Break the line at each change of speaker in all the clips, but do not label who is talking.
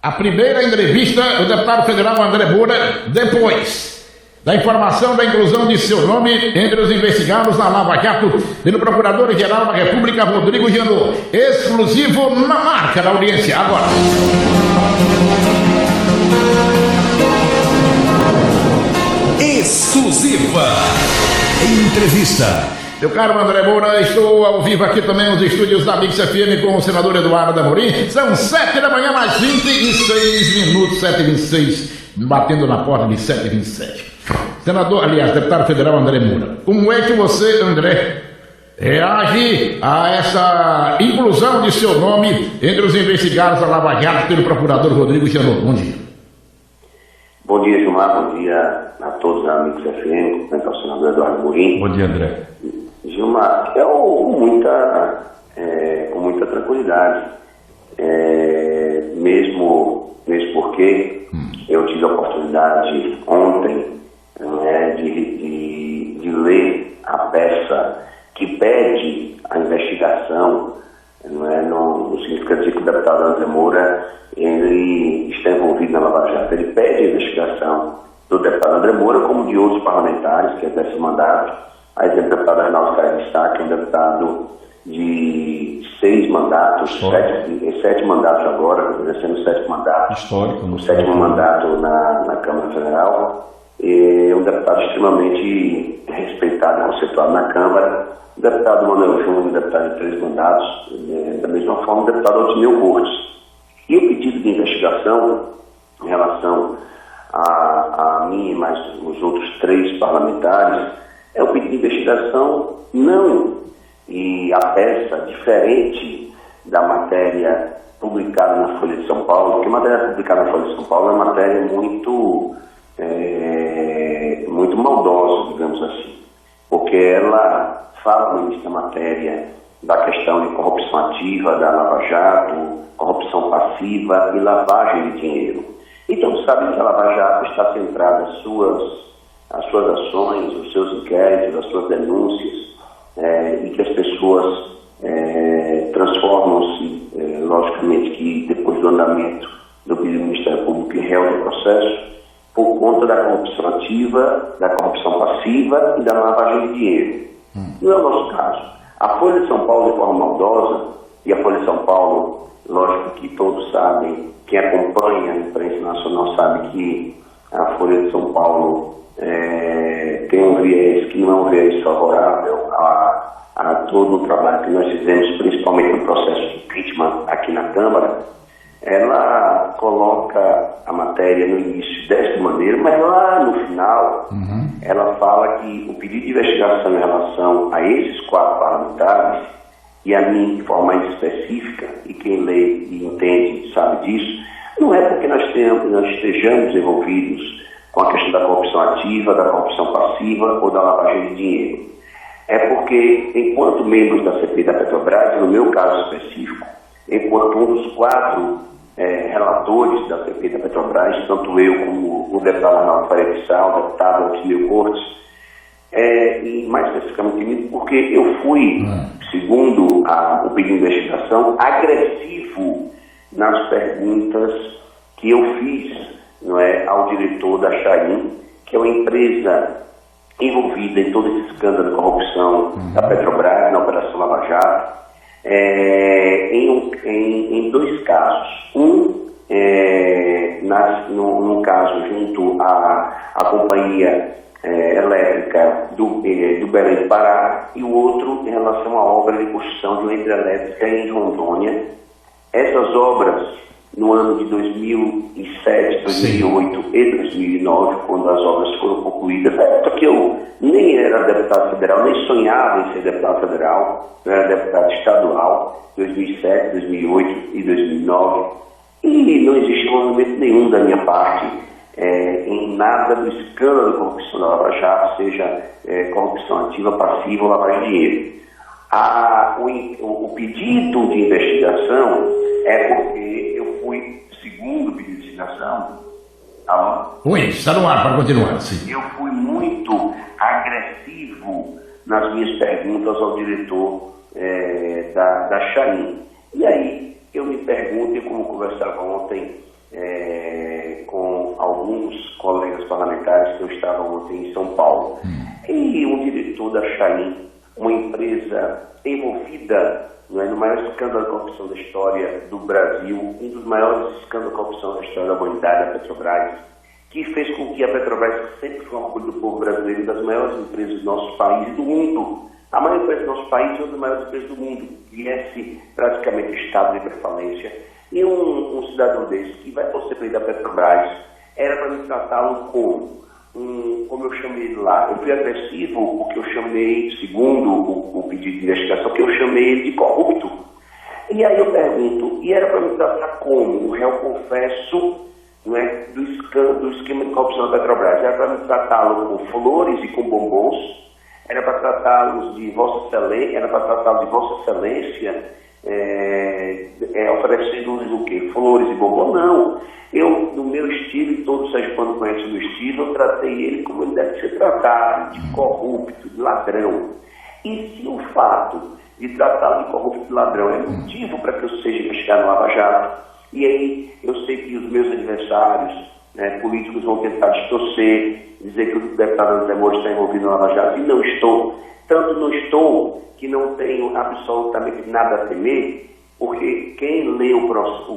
a primeira entrevista do deputado federal André Moura, depois da informação da inclusão de seu nome entre os investigados na Lava Jato pelo Procurador-Geral da República, Rodrigo Janot. Exclusivo na marca da audiência. Agora.
Exclusiva entrevista.
Meu caro André Moura, estou ao vivo aqui também nos estúdios da Mix FM com o senador Eduardo Amorim. São 7 da manhã, mais 26 minutos, 7h26, batendo na porta de 7h27. Senador, aliás, deputado federal André Moura, como é que você, André, reage a essa inclusão de seu nome entre os investigados da Lava Jato pelo procurador Rodrigo Janot? Bom dia.
Bom dia, Gilmar. Bom dia a todos da Mix FM, cumprimento ao senador Eduardo Amorim.
Bom dia, André.
Gilmar, eu com muita tranquilidade, mesmo porque eu tive a oportunidade ontem de ler a peça que pede a investigação, não significa dizer que o deputado André Moura ele está envolvido na Lava Jato. Ele pede a investigação do deputado André Moura, como de outros parlamentares que exercem mandato. A exemplo do deputado Arnaldo Caio, que é um deputado de 6 mandatos, 7 mandatos agora, exercendo o 7º mandato.
Histórico.
O 7º mandato na Câmara Federal. É um deputado extremamente respeitado e conceituado na Câmara. O deputado Manuel Júnior, deputado de 3 mandatos. Da mesma forma, o deputado Otineu Cortes. E o pedido de investigação em relação a mim e mais os outros 3 parlamentares é o pedido de investigação e a peça diferente da matéria publicada na Folha de São Paulo, porque a matéria publicada na Folha de São Paulo é uma matéria muito maldosa, digamos assim, porque ela fala no início da matéria da questão de corrupção ativa da Lava Jato, corrupção passiva e lavagem de dinheiro. Então, sabe que a Lava Jato está centrada as suas ações, os seus inquéritos, as suas denúncias, e que as pessoas transformam-se, logicamente, que depois do andamento do pedido do Ministério Público em réu do processo, por conta da corrupção ativa, da corrupção passiva e da lavagem de dinheiro. Não é o nosso caso. A Folha de São Paulo, de forma maldosa, e a Folha de São Paulo, lógico que todos sabem, quem acompanha a imprensa nacional sabe que a Folha de São Paulo tem um viés que não é um viés favorável a todo o trabalho que nós fizemos, principalmente no processo de impeachment aqui na Câmara. Ela coloca a matéria no início desta maneira, mas lá no final ela fala que o pedido de investigação em relação a esses 4 parlamentares, e a mim de forma mais específica, e quem lê e entende sabe disso, não é porque nós estejamos envolvidos com a questão da corrupção ativa, da corrupção passiva ou da lavagem de dinheiro. É porque, enquanto membros da CPI da Petrobras, no meu caso específico, enquanto um dos 4 relatores da CPI da Petrobras, tanto eu como o deputado Arnaldo Caio, o deputado Otineu Cortes, e mais especificamente porque eu fui, segundo o pedido de investigação, agressivo nas perguntas que eu fiz ao diretor da Chain, que é uma empresa envolvida em todo esse escândalo de corrupção da Petrobras, na Operação Lava Jato, em 2 casos. Num caso junto à companhia elétrica do Belém do Pará, e o outro em relação à obra de construção de uma hidrelétrica em Rondônia. Essas obras, no ano de 2007, 2008 e 2009, quando as obras foram concluídas, na época que eu nem era deputado federal, nem sonhava em ser deputado federal, eu era deputado estadual, 2007, 2008 e 2009, e não existe movimento nenhum da minha parte em nada do escândalo de corrupção da Lava Jato, seja corrupção ativa, passiva ou lavagem de dinheiro. O pedido de investigação é porque eu fui, segundo o pedido de investigação,
Oi, está no ar, para continuar, sim.
Eu fui muito agressivo nas minhas perguntas ao diretor da Chain. E aí eu me pergunto, e como conversava ontem colegas parlamentares que eu estava ontem em São Paulo. E um diretor da Chain, uma empresa envolvida, não é, no maior escândalo de corrupção da história do Brasil, um dos maiores escândalos de corrupção da história da humanidade, a Petrobras, que fez com que a Petrobras, que sempre foi um orgulho do povo brasileiro, das maiores empresas do nosso país e do mundo, a maior empresa do nosso país é uma das maiores empresas do mundo, viesse praticamente estado de prevalência. E um cidadão desse, que vai torcer para ir da Petrobras, era para me tratá-lo como eu chamei ele lá. Eu fui agressivo porque eu chamei, segundo o pedido de investigação, que eu chamei ele de corrupto. E aí eu pergunto, e era para me tratar como? O réu confesso, não é, do esquema de corrupção da Petrobras. Era para me tratá-lo com flores e com bombons, era para tratá-los de Vossa Excelência, era para tratá-lo de Vossa Excelência, oferecendo-lhes o quê? Flores e bombons? Não. Eu, no meu estilo, e todo sergipano conhece o meu estilo, eu tratei ele como ele deve ser tratado, de corrupto, de ladrão. E se o fato de tratá-lo de corrupto, de ladrão, é motivo para que eu seja investigado no Lava Jato, e aí eu sei que os meus adversários, né, políticos, vão tentar distorcer, dizer que o deputado André Moura está envolvido no Lava Jato, e não estou. Tanto não estou que não tenho absolutamente nada a temer, porque quem lê o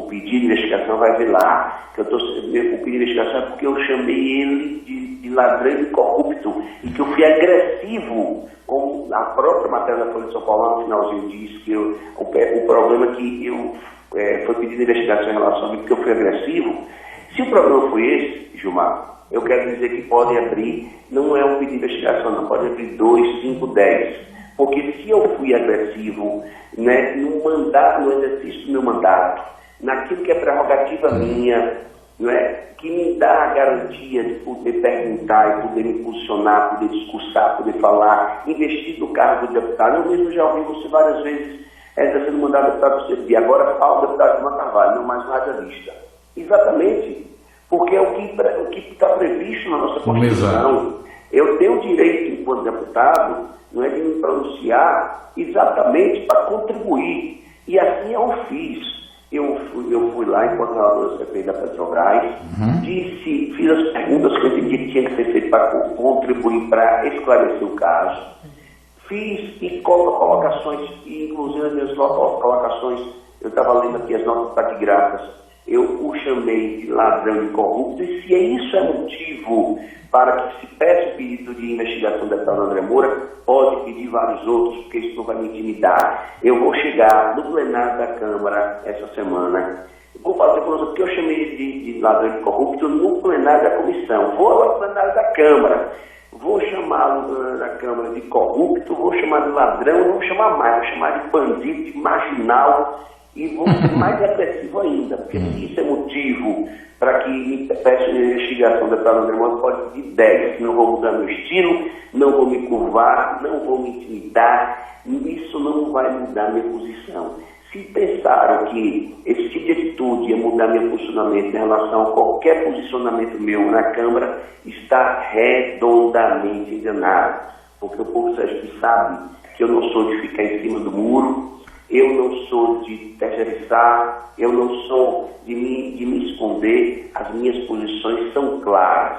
pedido de investigação vai ver lá, que o pedido de investigação é porque eu chamei ele de ladrão e de corrupto, e que eu fui agressivo, como a própria matéria da Folha de São Paulo, no finalzinho diz que o problema é que foi pedido de investigação em relação a mim, porque eu fui agressivo. Se o problema foi esse, Gilmar, eu quero dizer que pode abrir, não é um pedido de investigação, não pode abrir 2, 5, 10. Porque se eu fui agressivo, né, no exercício do meu mandato, naquilo que é prerrogativa minha, não é, que me dá a garantia de poder perguntar e poder me posicionar, poder discursar, poder falar, investir no cargo de deputado. Eu mesmo já ouvi você várias vezes exercendo mandato de deputado do CPI. Agora fala o deputado Gilmar Carvalho, não mais radialista. Exatamente, porque é o que está previsto na nossa Constituição. Eu tenho o direito, enquanto deputado, não é, de me pronunciar exatamente para contribuir. E assim eu fiz. Eu fui lá, enquanto relator do CPI da Petrobras, fiz as perguntas que eu entendi que tinha que ser feito para contribuir para esclarecer o caso. Fiz e colocações, e inclusive as minhas colocações, eu estava lendo aqui as notas taquigráficas, eu o chamei de ladrão e corrupto, e se isso é motivo para que se peça o pedido de investigação do deputado André Moura, pode pedir vários outros, porque isso não vai me intimidar. Eu vou chegar no plenário da Câmara essa semana, vou fazer porque eu chamei ele de ladrão e corrupto no plenário da comissão, vou ao plenário da Câmara, vou chamá-lo na Câmara de corrupto, vou chamar de ladrão, não vou chamar mais, vou chamar de bandido, de marginal, e vou ser mais agressivo ainda, porque se isso é motivo para que me peça uma investigação da deputada André Moura, pode pedir 10. Não vou mudar meu estilo, não vou me curvar, não vou me intimidar, isso não vai mudar minha posição. Se pensaram que esse tipo de atitude ia mudar meu posicionamento em relação a qualquer posicionamento meu na Câmara, está redondamente enganado, porque o povo sabe que eu não sou de ficar em cima do muro, eu não sou de terceirizar, eu não sou de me esconder, as minhas posições são claras.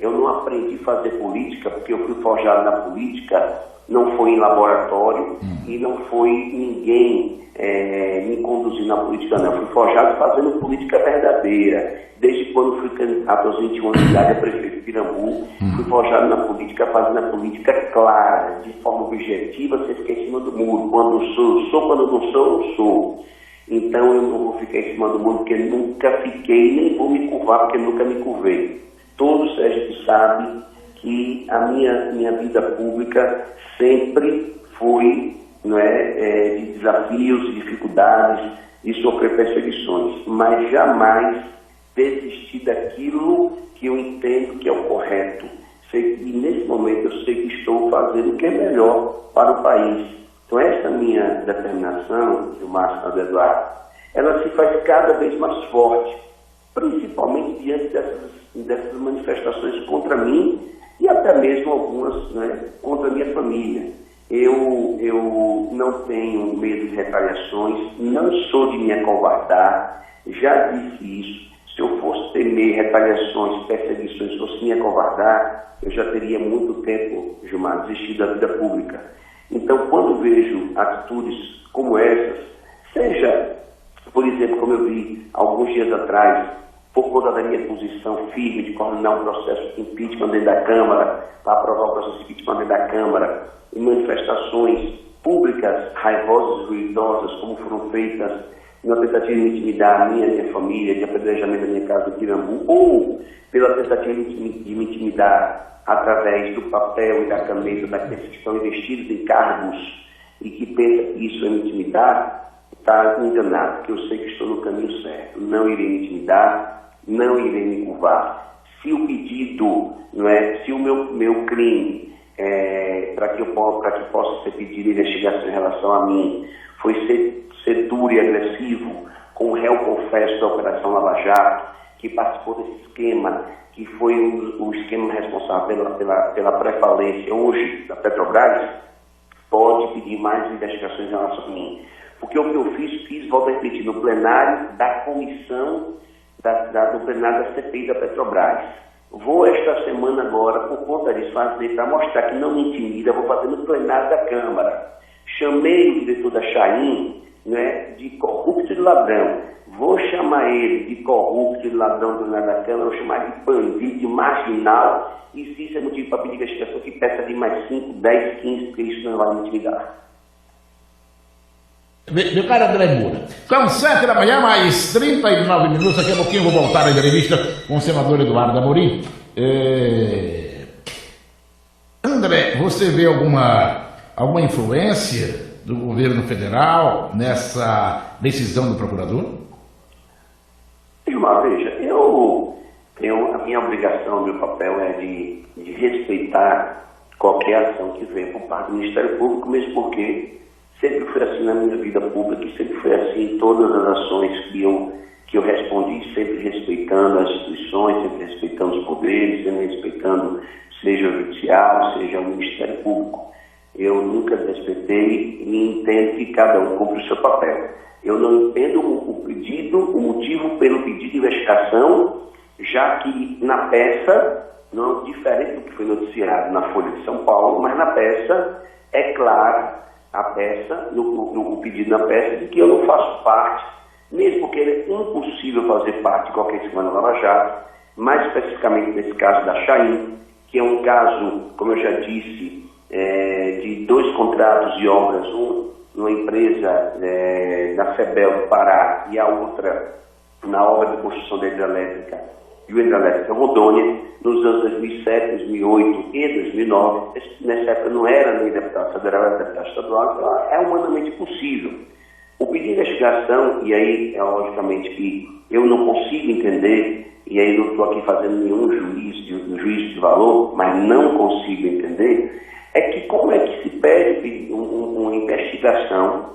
Eu não aprendi a fazer política porque eu fui forjado na política, não foi em laboratório e não foi ninguém me conduzir na política, não. Eu fui forjado fazendo política verdadeira. Desde quando fui candidato aos 21 anos de idade a prefeito de Pirambu, fui forjado na política, fazendo a política clara, de forma objetiva, sem ficar em cima do muro. Quando eu sou, quando eu não sou, eu não sou. Então eu não vou ficar em cima do muro porque nunca fiquei, nem vou me curvar porque nunca me curvei. Todo Sérgio sabe que a minha vida pública sempre foi, não é, de desafios, de dificuldades, de sofrer perseguições, mas jamais desistir daquilo que eu entendo que é o correto. E nesse momento eu sei que estou fazendo o que é melhor para o país. Então essa minha determinação, Gilmar Santos Eduardo, ela se faz cada vez mais forte, principalmente diante dessas manifestações contra mim e até mesmo algumas, né, contra a minha família. Eu não tenho medo de retaliações, não sou de me acovardar, já disse isso. Se eu fosse ter temer retaliações, perseguições, se fosse me acovardar, eu já teria muito tempo, Gilmar, desistido da vida pública. Então, quando vejo atitudes como essas, seja, por exemplo, como eu vi alguns dias atrás, por conta da minha posição firme de coordenar um processo de impeachment dentro da Câmara, para aprovar o processo de impeachment dentro da Câmara, e manifestações públicas, raivosas e ruidosas, como foram feitas numa tentativa de intimidar a minha família, de apedrejamento da minha casa em Pirambu, ou pela tentativa de me intimidar através do papel e da caneta daqueles que estão investidos em cargos e que pensam que isso é me intimidar, está enganado, porque eu sei que estou no caminho certo. Não irei me intimidar, não irei me curvar. Se o pedido, não é, se o meu crime, para que possa ser pedido investigação em relação a mim, foi ser duro e agressivo com o réu confesso da Operação Lava Jato, que participou desse esquema, que foi o esquema responsável pela pré-falência hoje da Petrobras, pode pedir mais investigações em relação a mim. Porque o que eu fiz, volto a repetir, no plenário da comissão, no plenário da CPI da Petrobras. Vou esta semana agora, por conta disso, fazer, para mostrar que não me intimida, vou fazer no plenário da Câmara. Chamei o diretor da Chain, né, de corrupto e de ladrão. Vou chamar ele de corrupto e de ladrão do plenário da Câmara, vou chamar de bandido, de marginal, e se isso é motivo para pedir investigação, que peça de mais 5, 10, 15, porque isso não vai me intimidar.
Meu caro André Moura, são 7 da manhã, mais 39 minutos. Daqui a pouquinho eu vou voltar à entrevista com o senador Eduardo Amorim. André, você vê alguma influência do governo federal nessa decisão do procurador?
Gilmar, veja, eu tenho a minha obrigação, meu papel é de respeitar qualquer ação que venha por parte do Ministério Público, mesmo porque sempre foi assim na minha vida pública e sempre foi assim em todas as ações que eu respondi, sempre respeitando as instituições, sempre respeitando os poderes, sempre respeitando seja o judiciário, seja o Ministério Público. Eu nunca respeitei e entendo que cada um cumpre o seu papel. Eu não entendo o motivo pelo pedido de investigação, já que na peça, não diferente do que foi noticiado na Folha de São Paulo, mas na peça é claro, a peça, no pedido na peça, de que eu não faço parte, mesmo porque é impossível fazer parte de qualquer esquema da Lava Jato, mais especificamente nesse caso da Chain, que é um caso, como eu já disse, de 2 contratos de obras, um numa empresa na Cebel do Pará e a outra na obra de construção da hidrelétrica e o hidrelétrica Rondônia, nos anos 2007, 2008 e 2009. Nessa época não era nem deputado federal, era deputado estadual, então é humanamente possível. O pedido de investigação, e aí é logicamente que eu não consigo entender, e aí não estou aqui fazendo nenhum juízo de valor, mas não consigo entender, é que como é que se pede uma investigação,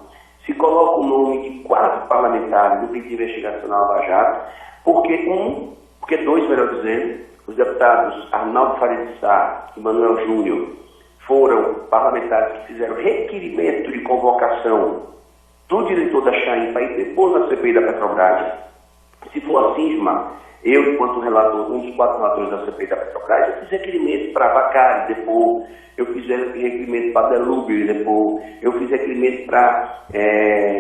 se coloca o nome de 4 parlamentares no pedido de investigação na Lava Jato, porque 2, melhor dizendo, os deputados Arnaldo Faria de Sá e Manuel Júnior foram parlamentares que fizeram requerimento de convocação do diretor da Chain para ir depor na CPI da Petrobras. Se for assim, Gilmar, eu, enquanto relator, um dos 4 relatores da CPI da Petrobras, eu fiz requerimento para Vacari depor, eu fiz requerimento para Delúbio depor, eu fiz requerimento para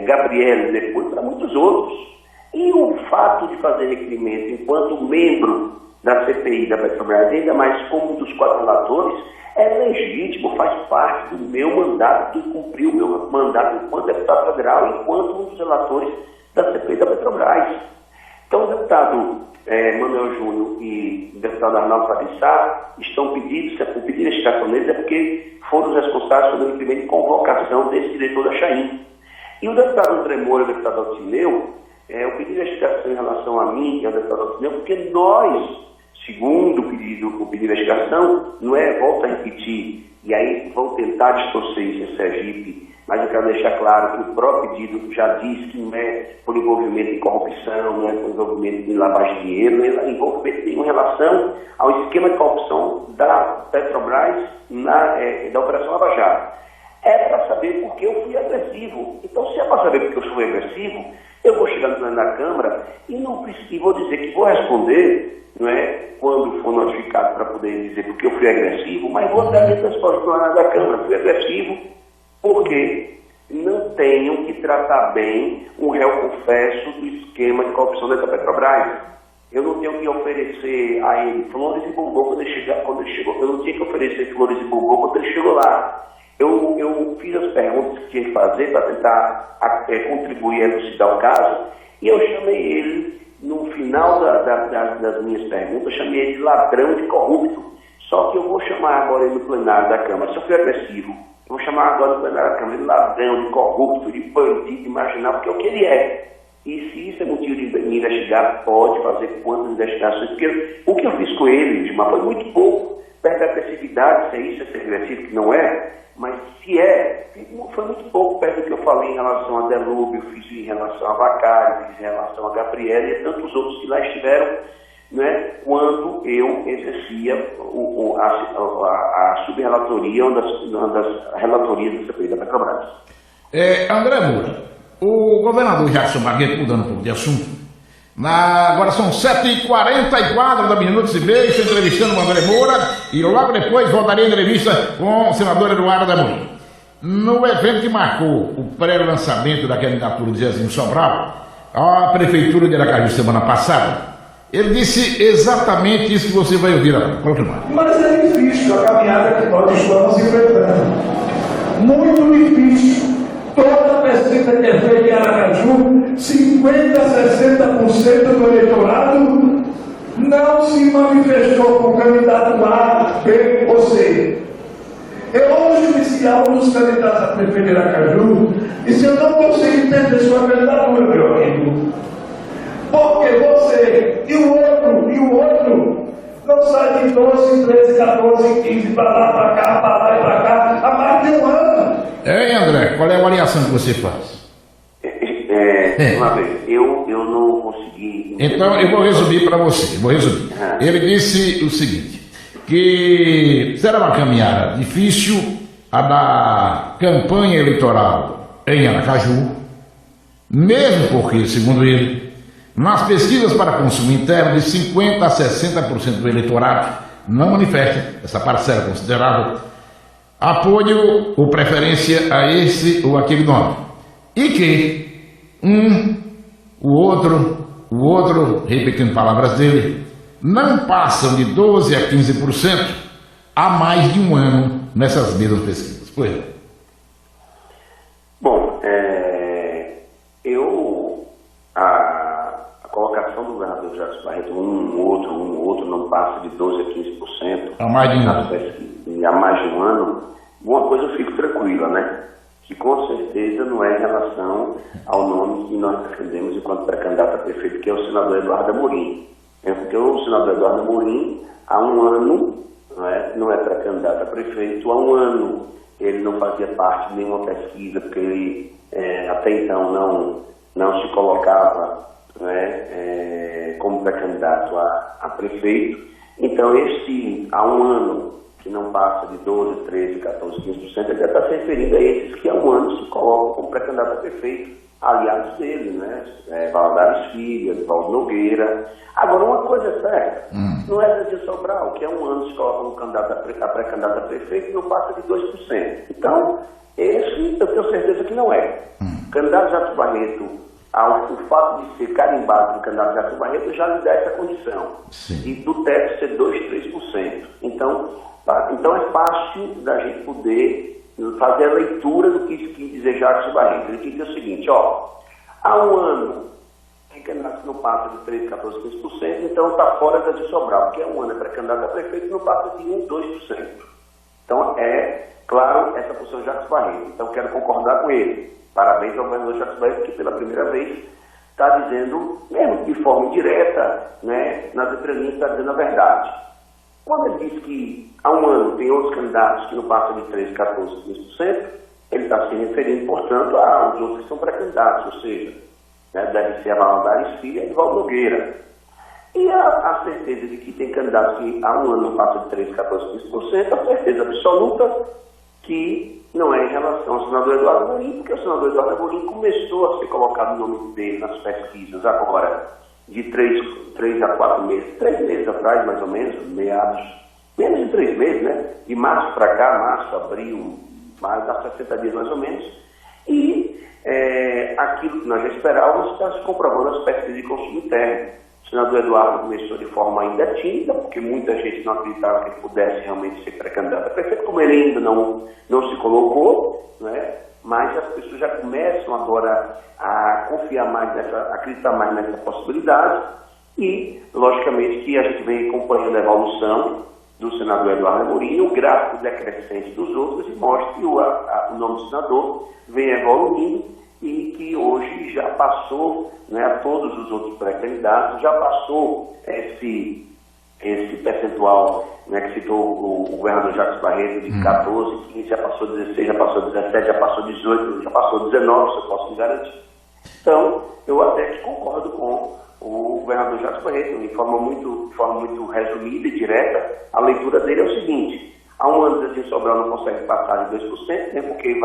Gabriel depor, para muitos outros. E o fato de fazer requerimento enquanto membro da CPI da Petrobras, ainda mais como um dos 4 relatores, é legítimo, faz parte do meu mandato, de cumprir o meu mandato enquanto deputado federal, enquanto um dos relatores da CPI da Petrobras. Então, o deputado Manuel Júnior e o deputado Arnaldo Faria estão pedindo a investigação deles é porque foram os responsáveis pelo requerimento de convocação desse diretor da Chain. E o deputado André Moura e o deputado Altineu, o pedido de investigação em relação a mim e ao deputado Altineu, porque nós, segundo o pedido de investigação, não é, volto a repetir, e aí vão tentar distorcer isso em Sergipe, mas eu quero deixar claro que o próprio pedido já diz que não é por envolvimento em corrupção, não é por envolvimento em lavagem de dinheiro, não é envolvimento em relação ao esquema de corrupção da Petrobras da Operação Lava Jato. É para saber por que eu fui agressivo. Então, se é para saber por que eu fui agressivo, Eu vou chegar no pleno da Câmara e não preciso, vou dizer que vou responder, não é, quando for notificado para poder dizer porque eu fui agressivo, mas vou dar minha resposta no plenário da Câmara. Fui agressivo porque não tenho que tratar bem um réu confesso do esquema de corrupção da Petrobras. Eu não tenho que oferecer a ele flores e bombom quando ele chegou. Eu não tinha que oferecer flores e bombom quando ele chegou lá. Eu fiz as perguntas que tinha que fazer para tentar contribuir a elucidar o caso, e eu chamei ele, no final das minhas perguntas, chamei ele de ladrão, de corrupto. Só que eu vou chamar agora ele no plenário da Câmara, se eu fui agressivo, eu vou chamar agora no plenário da Câmara de ladrão, de corrupto, de bandido, de marginal, porque é o que ele é. E se isso é motivo de me investigar, pode fazer quantas investigações, porque o que eu fiz com ele, Gilmar, foi muito pouco, perto da agressividade, se é isso, é ser agressivo, que não é, mas se é, foi muito pouco perto do que eu falei em relação a Delúbio, fiz em relação a Vacari, fiz em relação a Gabriela e tantos outros que lá estiveram, né, quando eu exercia a subrelatoria, uma das relatorias do CPI da Petrobras.
André Moura, o governador Jackson Barreto, mudando um pouco de assunto, agora são 7h44 da Minutos e Meio, estou entrevistando o André Moura e logo depois voltarei a entrevista com o senador Eduardo Amorim. No evento que marcou o pré-lançamento da candidatura de Zezinho Sobral, a Prefeitura de Aracaju semana passada, ele disse exatamente isso que você vai ouvir agora.
Mas é difícil a caminhada que nós estamos enfrentando. Muito difícil. Toda pesquisa que é feita em Aracaju, 50% a 60% do eleitorado não se manifestou com o candidato A, B ou C. Eu hoje disse a um dos candidatos a prefeito de Aracaju, disse: eu não consigo entender sua candidatura, meu amigo. Porque você e o outro não sai de 12, 13, 14, 15 para lá, para cá, para lá e para cá há mais de um ano.
André, qual é a avaliação que você faz?
Uma vez, eu não consegui...
Então, eu vou resumir para você, Ele disse o seguinte, que será uma caminhada difícil a da campanha eleitoral em Aracaju, mesmo porque, segundo ele, nas pesquisas para consumo interno, de 50% a 60% do eleitorado não manifesta, essa parcela considerável, apoio ou preferência a esse ou aquele nome. E que o outro, repetindo palavras dele, não passam de 12% a 15% há mais de um ano nessas mesmas pesquisas. Pois é.
Bom, a colocação do governador Jackson Barreto, um outro não passa de 12% a 15%.
Há mais de um ano.
Há mais de um ano, uma coisa eu fico tranquila, né? Que com certeza não é em relação ao nome que nós defendemos enquanto pré-candidato a prefeito, que é o senador Eduardo Amorim. Porque o senador Eduardo Amorim, há um ano, não é pré-candidato a prefeito, há um ano ele não fazia parte de nenhuma pesquisa, porque ele até então não se colocava como pré-candidato a prefeito. Então, há um ano que não passa de 12%, 13%, 14%, 15%, ele já está se referindo a esses que há um ano se colocam como pré-candidato a prefeito, aliados dele, Valadares Filho, Edvaldo Nogueira. Agora, uma coisa é certa, não é Zezinho Sobral, que há um ano se coloca como pré-candidato a prefeito e não passa de 2%. Então, esse eu tenho certeza que não é. O candidato Jackson Barreto, o fato de ser carimbado no candidato Jackson Barreto já lhe dá essa condição.
Sim. E
do teto ser 2%, 3%. Então é fácil da gente poder fazer a leitura do que quis dizer Jackson Barreto. Ele quis dizer o seguinte, há um ano tem candidato que não passa de 13%, 14%, 15%, então está fora da de Sobral, porque há um ano é pré-candidato a prefeito e não passa de 1%, 2%. Então claro, essa posição de Jackson Barreto. Então quero concordar com ele. Parabéns ao governador Jackson Barreto, que pela primeira vez está dizendo, mesmo de forma indireta, nas entrelinhas está dizendo a verdade. Quando ele diz que há um ano tem outros candidatos que não passam de 13%, 14%, 15%, ele está se referindo, portanto, aos outros que são pré-candidatos, ou seja, deve ser a Valadares Filho e Edvaldo Nogueira. E a certeza de que tem candidatos que há um ano não passam de 13%, 14%, 15%, a certeza absoluta que não é em relação ao senador Eduardo Amorim, porque o senador Eduardo Amorim começou a ser colocado o nome dele nas pesquisas agora, de 3 a 4 meses, 3 meses atrás, mais ou menos, menos de 3 meses, né? De março para cá, março, abril, mais dá 60 dias mais ou menos, e aquilo que nós já esperávamos está se comprovando nas pesquisas de consumo interno. O senador Eduardo começou de forma ainda tímida, porque muita gente não acreditava que ele pudesse realmente ser pré-candidato a prefeito, como ele ainda não se colocou, né? Mas as pessoas já começam agora a confiar mais a acreditar mais nessa possibilidade, e logicamente que a gente vem acompanhando a evolução do senador Eduardo Amorim, o gráfico decrescente dos outros, e mostra que o nome do senador vem evoluindo e que hoje já passou, né, a todos os outros pré-candidatos, já passou esse percentual, né, que citou o governador Jacques Barreto, de 14, 15, já passou 16, já passou 17, já passou 18, já passou 19, se eu posso me garantir. Então, eu até que concordo com o governador Jacques Barreto, de forma muito resumida e direta. A leitura dele é o seguinte: há um ano de Sobral não consegue passar de 2%, né, porque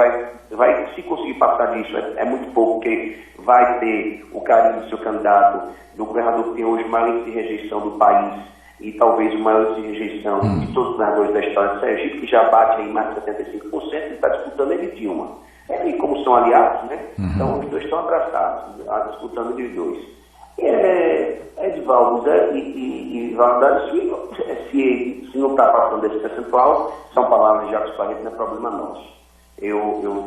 vai se conseguir passar disso, é muito pouco, porque vai ter o carinho do seu candidato, do governador que tem hoje o maior índice de rejeição do país, e talvez o maior índice de rejeição de todos os governadores da história de Sergipe, que já bate em mais de 75%, ele está disputando ele e Dilma. E como são aliados, né? Então os dois estão abraçados, disputando eles dois. Edivaldo e Valadares, se não está passando desse percentual, são palavras de Jacques Barreto, não é problema nosso.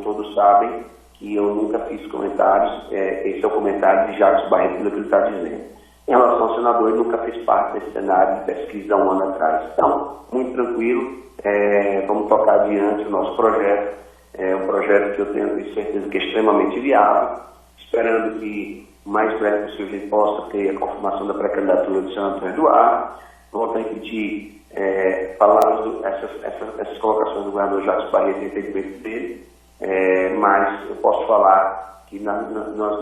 Todos sabem que eu nunca fiz comentários, esse é o comentário de Jacques Barreto, pelo que ele está dizendo. Em relação ao senador, ele nunca fez parte desse cenário de pesquisa há um ano atrás. Então, muito tranquilo, vamos tocar adiante o nosso projeto, um projeto que eu tenho certeza que é extremamente viável, esperando que o mais breve possível a gente possa ter a confirmação da pré-candidatura do senador Eduardo. Volto a repetir, falar essas colocações do governador Jacques Barreto e entendimento dele, mas eu posso falar que nas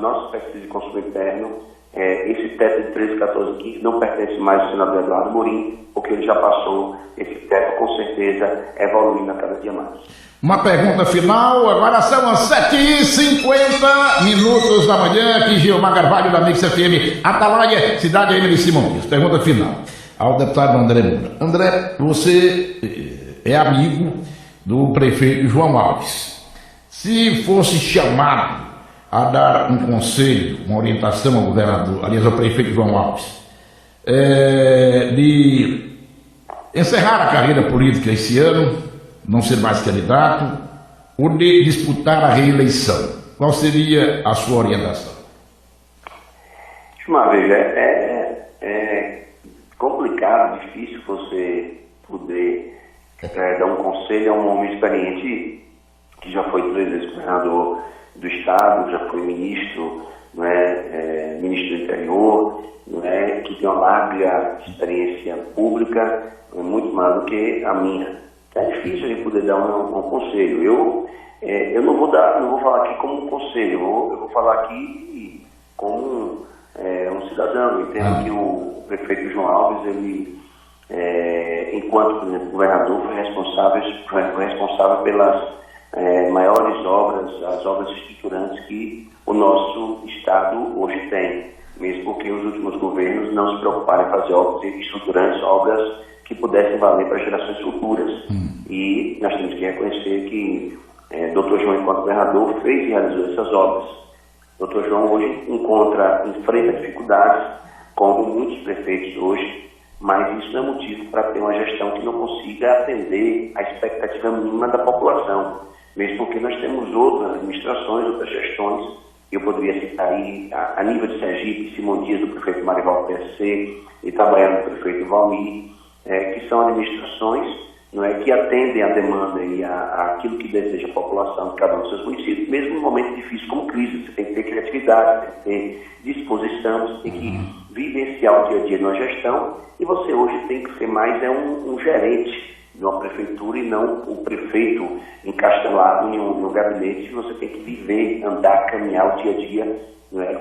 nossas pesquisas de consumo interno, esse teto de 13, 14, 15 não pertence mais ao senador Eduardo Amorim, porque ele já passou esse teto, com certeza, evoluindo a cada dia mais.
Uma pergunta final, agora são as 7h50 minutos da manhã, aqui Gilmar Carvalho da Mix FM, Atalaia, cidade ainda de Simão Dias. Pergunta final ao deputado André Moura. André, você é amigo do prefeito João Alves. Se fosse chamado a dar um conselho, uma orientação ao governador, aliás, ao prefeito João Alves, de encerrar a carreira política esse ano, não ser mais candidato, ou de disputar a reeleição, qual seria a sua orientação?
Uma vez, é complicado, difícil você poder dar um conselho a um homem experiente que já foi 3 vezes governador do Estado, já foi ministro, ministro do Interior, que tem uma larga experiência pública, muito mais do que a minha. É difícil a gente poder dar um conselho. Eu não vou falar aqui como um conselho, eu vou falar aqui como um cidadão. Eu entendo que o prefeito João Alves, ele, enquanto, por exemplo, governador, foi responsável pelas maiores obras, as obras estruturantes que o nosso Estado hoje tem, mesmo porque os últimos governos não se preocuparam em fazer obras estruturantes, obras que pudessem valer para gerações futuras. E nós temos que reconhecer que Dr. João, enquanto governador, fez e realizou essas obras. Dr. João hoje enfrenta dificuldades, como muitos prefeitos hoje, mas isso não é motivo para ter uma gestão que não consiga atender à expectativa mínima da população, mesmo porque nós temos outras administrações, outras gestões. Eu poderia citar aí, a nível de Sergipe, Simão Dias, do prefeito Marivaldo PSC, e Itabaiana, do prefeito Valmir, que são administrações que atendem à demanda e àquilo que deseja a população de cada um dos seus municípios, mesmo num momento difícil como crise. Você tem que ter criatividade, tem que ter disposição, você tem que vivenciar o dia a dia na gestão, e você hoje tem que ser mais um gerente de uma prefeitura e não o prefeito encastelado em um gabinete. Você tem que viver, andar, caminhar o dia a dia,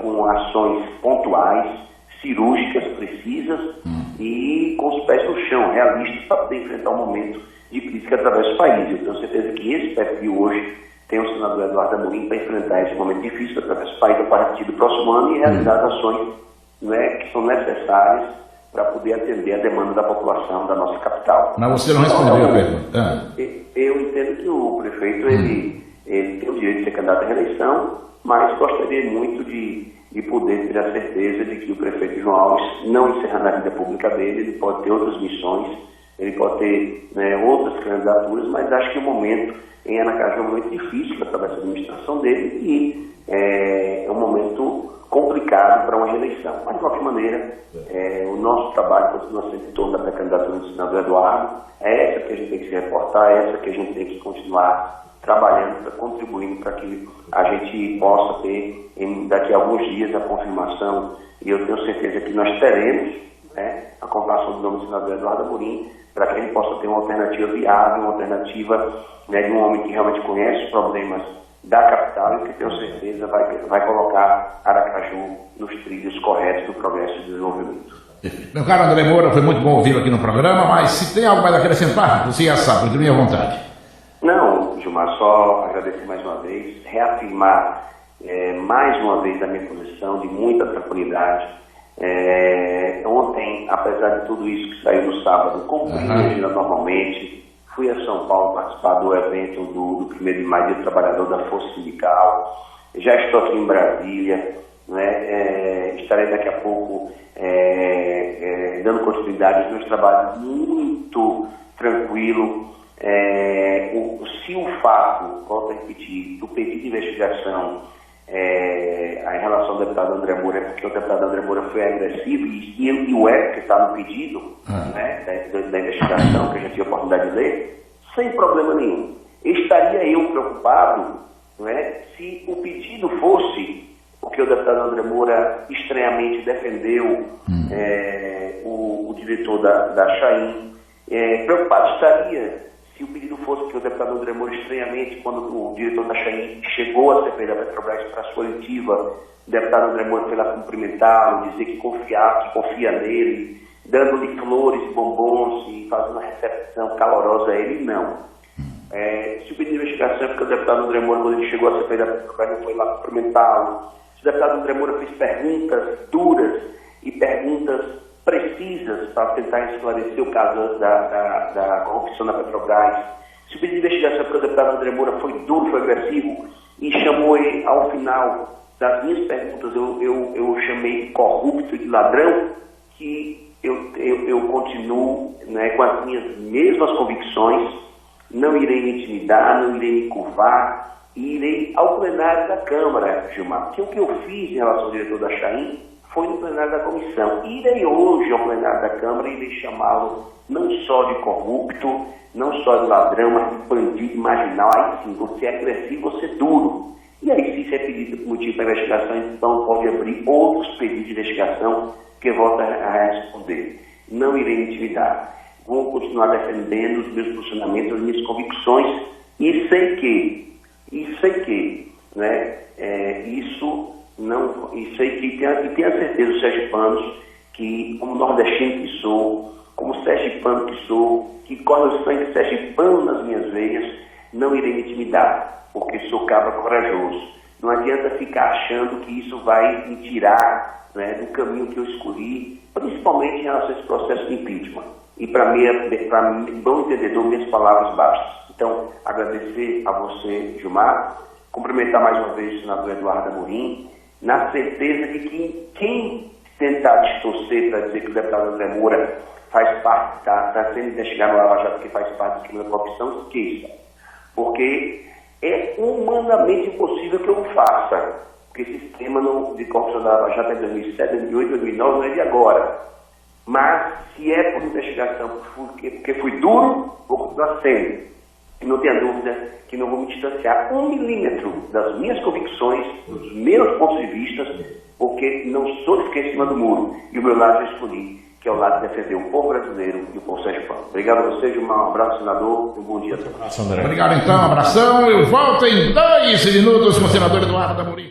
com ações pontuais, cirúrgicas, precisas, e com os pés no chão, realistas, para poder enfrentar um momento de crise que atravessa o país. Eu tenho certeza que esse perfil hoje tem o senador Eduardo Amorim para enfrentar esse momento difícil que atravessa o país a partir do próximo ano e realizar as ações, né, que são necessárias para poder atender a demanda da população da nossa capital.
Mas você não respondeu a pergunta.
Eu entendo que o prefeito ele tem o direito de ser candidato à reeleição, mas gostaria muito de poder ter a certeza de que o prefeito João Alves, não encerrando a vida pública dele, ele pode ter outras missões, ele pode ter, né, outras candidaturas, mas acho que o momento em Aracaju é um momento difícil para a administração dele e é um momento complicado para uma reeleição. Mas, de qualquer maneira, o nosso trabalho continua sendo em torno da pré-candidatura do senador Eduardo. É essa que a gente tem que se reportar, é essa que a gente tem que continuar trabalhando, contribuindo para que a gente possa ter, daqui a alguns dias, a confirmação, e eu tenho certeza que nós teremos, né, a confirmação do nome do senador Eduardo Amorim, para que ele possa ter uma alternativa viável, uma alternativa, né, de um homem que realmente conhece os problemas da capital e que, tenho certeza, vai colocar Aracaju nos trilhos corretos do progresso e do desenvolvimento.
Meu caro André Moura, foi muito bom ouvi-lo aqui no programa, mas se tem algo mais a acrescentar, você já sabe, de minha vontade.
Não, Gilmar, só agradecer mais uma vez, reafirmar mais uma vez a minha posição de muita tranquilidade. Ontem, apesar de tudo isso que saiu no sábado, cumpri a agenda normalmente, fui a São Paulo participar do evento do 1º de maio, Dia do Trabalhador da Força Sindical, já estou aqui em Brasília, né? Estarei daqui a pouco dando continuidade aos meus trabalhos muito tranquilo. Se o fato, volto a repetir, do pedido de investigação em relação ao deputado André Moura, porque o deputado André Moura foi agressivo e o que está no pedido, né, da investigação, que a gente tinha a oportunidade de ler, sem problema nenhum. Estaria eu preocupado, né, se o pedido fosse, porque o deputado André Moura estranhamente defendeu o diretor da Chain, preocupado estaria se o pedido fosse que o deputado André Moura, estranhamente, quando o diretor da Chain chegou à CPI da Petrobras para a sua oitiva, o deputado André Moura foi lá cumprimentá-lo, dizer que confia nele, dando-lhe flores e bombons e fazendo uma recepção calorosa a ele, não. Se o pedido de investigação é porque o deputado André Moura, quando ele chegou à CPI da Petrobras, não foi lá cumprimentá-lo, se o deputado André Moura fez perguntas duras e perguntas precisas para tentar esclarecer o caso da corrupção na Petrobras, se o pedido de investigação é porque o deputado André Moura foi duro, foi agressivo e chamou ele, ao final das minhas perguntas, eu chamei de corrupto e de ladrão, que eu continuo, né, com as minhas mesmas convicções, não irei me intimidar, não irei me curvar e irei ao plenário da Câmara, Gilmar, porque o que eu fiz em relação ao diretor da Chain foi no plenário da comissão. Irei hoje ao plenário da Câmara e irei chamá-lo não só de corrupto, não só de ladrão, mas de bandido marginal. Aí sim, você é agressivo, você é duro. E aí, se isso é pedido motivo para investigação, então pode abrir outros pedidos de investigação que volta a responder. Não irei me intimidar. Vou continuar defendendo os meus posicionamentos, as minhas convicções e sei que, né, e sei que tenho a certeza, os sergipanos, que como nordestino que sou, como sergipano que sou, que corre o sangue sergipano nas minhas veias, não irei me intimidar, porque sou cabra corajoso. Não adianta ficar achando que isso vai me tirar, né, do caminho que eu escolhi, principalmente em relação a esse processo de impeachment. E para bom entendedor, minhas palavras bastam. Então, agradecer a você, Gilmar, cumprimentar mais uma vez o senador Eduardo Amorim, na certeza de que quem tentar distorcer para dizer que o deputado André Moura faz parte, está sendo investigado no Lava Jato, que faz parte do crime da corrupção, esqueça. Porque é humanamente impossível que eu o faça. Porque esse sistema de corrupção da Lava Jato é de 2007, 2008, 2009, não é de agora. Mas, se é por investigação, porque fui duro, vou continuar sendo. E não tenha dúvida que não vou me distanciar 1 milímetro das minhas convicções, dos meus pontos de vista, porque não sou de ficar em cima do muro. E o meu lado eu escolhi, que é o lado de defender o povo brasileiro e o povo sergipano. Obrigado a vocês, um abraço, senador, e um bom dia a todos.
Obrigado então, um abração. Eu volto em 2 minutos com o senador Eduardo Amorim.